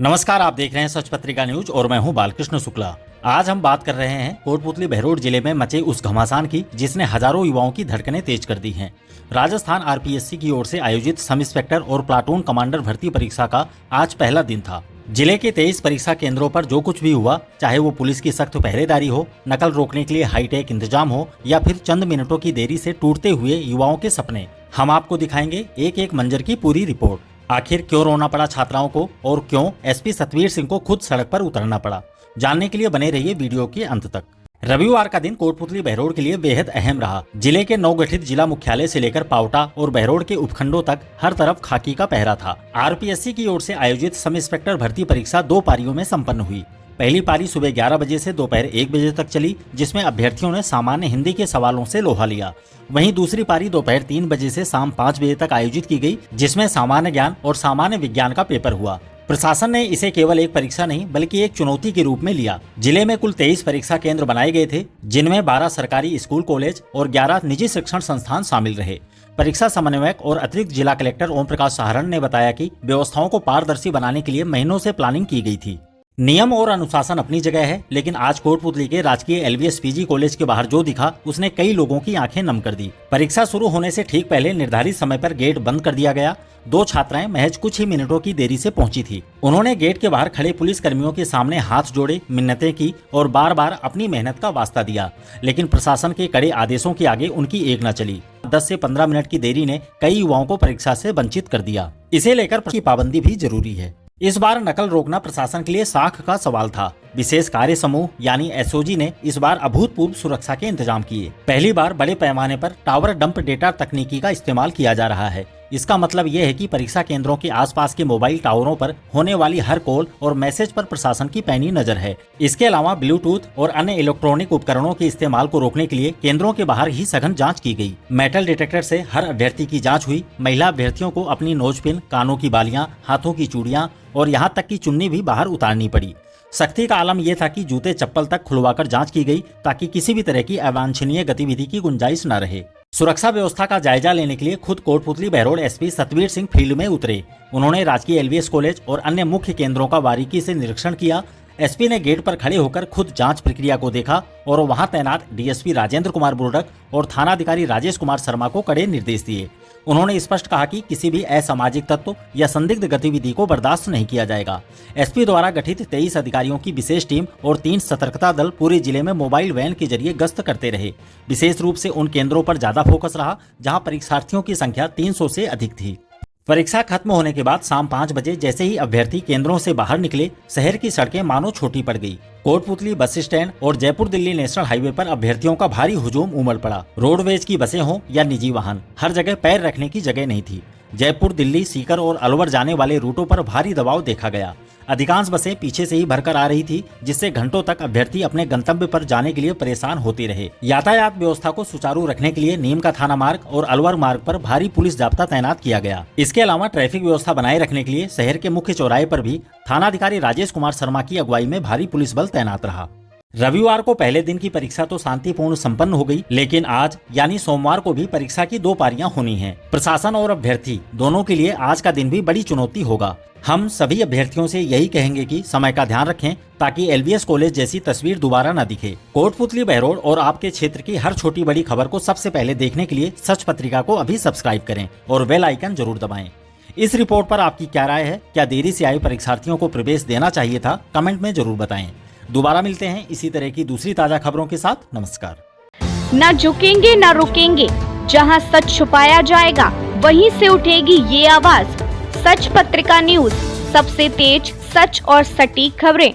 नमस्कार, आप देख रहे हैं सच पत्रिका न्यूज और मैं हूं बालकृष्ण शुक्ला। आज हम बात कर रहे हैं कोटपुतली बहरोड जिले में मचे उस घमासान की जिसने हजारों युवाओं की धड़कनें तेज कर दी हैं। राजस्थान आरपीएससी की ओर से आयोजित सब इंस्पेक्टर और प्लाटून कमांडर भर्ती परीक्षा का आज पहला दिन था। जिले के 23 परीक्षा केंद्रों पर जो कुछ भी हुआ, चाहे वो पुलिस की सख्त पहरेदारी हो, नकल रोकने के लिए हाईटेक इंतजाम हो या फिर चंद मिनटों की देरी से टूटते हुए युवाओं के सपने, हम आपको दिखाएंगे एक एक मंजर की पूरी रिपोर्ट। आखिर क्यों रोना पड़ा छात्राओं को और क्यों एसपी सतवीर सिंह को खुद सड़क पर उतरना पड़ा, जानने के लिए बने रहिए वीडियो के अंत तक। रविवार का दिन कोटपुतली बहरोड के लिए बेहद अहम रहा। जिले के नवगठित जिला मुख्यालय से लेकर पावटा और बहरोड के उपखंडों तक हर तरफ खाकी का पहरा था। आरपीएससी की ओर से आयोजित सब इंस्पेक्टर भर्ती परीक्षा 2 पारियों में संपन्न हुई। पहली पारी सुबह 11 बजे से दोपहर 1 बजे तक चली, जिसमें अभ्यर्थियों ने सामान्य हिंदी के सवालों से लोहा लिया। वहीं दूसरी पारी दोपहर 3 बजे से शाम 5 बजे तक आयोजित की गई, जिसमें सामान्य ज्ञान और सामान्य विज्ञान का पेपर हुआ। प्रशासन ने इसे केवल एक परीक्षा नहीं बल्कि एक चुनौती के रूप में लिया। जिले में कुल 23 परीक्षा केंद्र बनाए गए थे, जिनमें 12 सरकारी स्कूल कॉलेज और 11 निजी शिक्षण संस्थान शामिल रहे। परीक्षा समन्वयक और अतिरिक्त जिला कलेक्टर ओम प्रकाश सहारण ने बताया कि व्यवस्थाओं को पारदर्शी बनाने के लिए महीनों से प्लानिंग की गई थी। नियम और अनुशासन अपनी जगह है, लेकिन आज कोटपुतली के राजकीय एलवीएस पीजी कॉलेज के बाहर जो दिखा उसने कई लोगों की आंखें नम कर दी। परीक्षा शुरू होने से ठीक पहले निर्धारित समय पर गेट बंद कर दिया गया। 2 छात्राएं महज कुछ ही मिनटों की देरी से पहुंची थी। उन्होंने गेट के बाहर खड़े पुलिस कर्मियों के सामने हाथ जोड़े, मिन्नतें की और बार बार अपनी मेहनत का वास्ता दिया, लेकिन प्रशासन के कड़े आदेशों के आगे उनकी एक न चली। 10 से 15 मिनट की देरी ने कई युवाओं को परीक्षा से वंचित कर दिया। इसे लेकर पाबंदी भी जरूरी है। इस बार नकल रोकना प्रशासन के लिए साख का सवाल था। विशेष कार्य समूह यानी एसओजी ने इस बार अभूतपूर्व सुरक्षा के इंतजाम किए। पहली बार बड़े पैमाने पर टावर डंप डेटा तकनीकी का इस्तेमाल किया जा रहा है। इसका मतलब यह है कि परीक्षा केंद्रों के आसपास के मोबाइल टावरों पर होने वाली हर कॉल और मैसेज पर प्रशासन की पैनी नजर है। इसके अलावा ब्लूटूथ और अन्य इलेक्ट्रॉनिक उपकरणों के इस्तेमाल को रोकने के लिए केंद्रों के बाहर ही सघन जांच की गई। मेटल डिटेक्टर से हर अभ्यर्थी की जांच हुई। महिला अभ्यर्थियों को अपनी नोजपिन, कानों की बालियां, हाथों की चूड़ियां और यहां तक की चुन्नी भी बाहर उतारनी पड़ी। सख्ती का आलम यह था कि जूते चप्पल तक खुलवाकर जांच की गई, ताकि किसी भी तरह की अवांछनीय गतिविधि की गुंजाइश न रहे। सुरक्षा व्यवस्था का जायजा लेने के लिए खुद कोटपुतली बहरोड एसपी सतवीर सिंह फील्ड में उतरे। उन्होंने राजकीय एलवीएस कॉलेज और अन्य मुख्य केंद्रों का बारीकी से निरीक्षण किया। एसपी ने गेट पर खड़े होकर खुद जांच प्रक्रिया को देखा और वहां तैनात डीएसपी राजेंद्र कुमार बुर्डक और थानाधिकारी राजेश कुमार शर्मा को कड़े निर्देश दिए। उन्होंने स्पष्ट कहा कि किसी भी असामाजिक तत्व या संदिग्ध गतिविधि को बर्दाश्त नहीं किया जाएगा। एसपी द्वारा गठित 23 अधिकारियों की विशेष टीम और 3 सतर्कता दल पूरे जिले में मोबाइल वैन के जरिए गश्त करते रहे। विशेष रूप से उन केंद्रों पर ज्यादा फोकस रहा जहां परीक्षार्थियों की संख्या 300 से अधिक थी। परीक्षा खत्म होने के बाद शाम 5 बजे जैसे ही अभ्यर्थी केंद्रों से बाहर निकले, शहर की सड़कें मानो छोटी पड़ गई। कोटपुतली बस स्टैंड और जयपुर दिल्ली नेशनल हाईवे पर अभ्यर्थियों का भारी हुजूम उमड़ पड़ा। रोडवेज की बसें हों या निजी वाहन, हर जगह पैर रखने की जगह नहीं थी। जयपुर, दिल्ली, सीकर और अलवर जाने वाले रूटों पर भारी दबाव देखा गया। अधिकांश बसें पीछे से ही भरकर आ रही थी, जिससे घंटों तक अभ्यर्थी अपने गंतव्य पर जाने के लिए परेशान होते रहे। यातायात व्यवस्था को सुचारू रखने के लिए नीम का थाना मार्ग और अलवर मार्ग पर भारी पुलिस जाब्ता तैनात किया गया। इसके अलावा ट्रैफिक व्यवस्था बनाए रखने के लिए शहर के मुख्य चौराहे पर भी थानाधिकारी राजेश कुमार शर्मा की अगुवाई में भारी पुलिस बल तैनात रहा। रविवार को पहले दिन की परीक्षा तो शांतिपूर्ण संपन्न हो गई, लेकिन आज यानी सोमवार को भी परीक्षा की 2 पारियां होनी हैं। प्रशासन और अभ्यर्थी दोनों के लिए आज का दिन भी बड़ी चुनौती होगा। हम सभी अभ्यर्थियों से यही कहेंगे कि समय का ध्यान रखें, ताकि एलवीएस कॉलेज जैसी तस्वीर दोबारा न दिखे। कोटपुतली बहरोड और आपके क्षेत्र की हर छोटी बड़ी खबर को सबसे पहले देखने के लिए सच पत्रिका को अभी सब्सक्राइब करें और बेल आइकन जरूर दबाएं। इस रिपोर्ट पर आपकी क्या राय है? क्या देरी से आए परीक्षार्थियों को प्रवेश देना चाहिए था? कमेंट में जरूर बताएं। दोबारा मिलते हैं इसी तरह की दूसरी ताजा खबरों के साथ। नमस्कार। न झुकेंगे न रुकेंगे, जहां सच छुपाया जाएगा वहीं से उठेगी ये आवाज। सच पत्रिका न्यूज, सबसे तेज, सच और सटीक खबरें।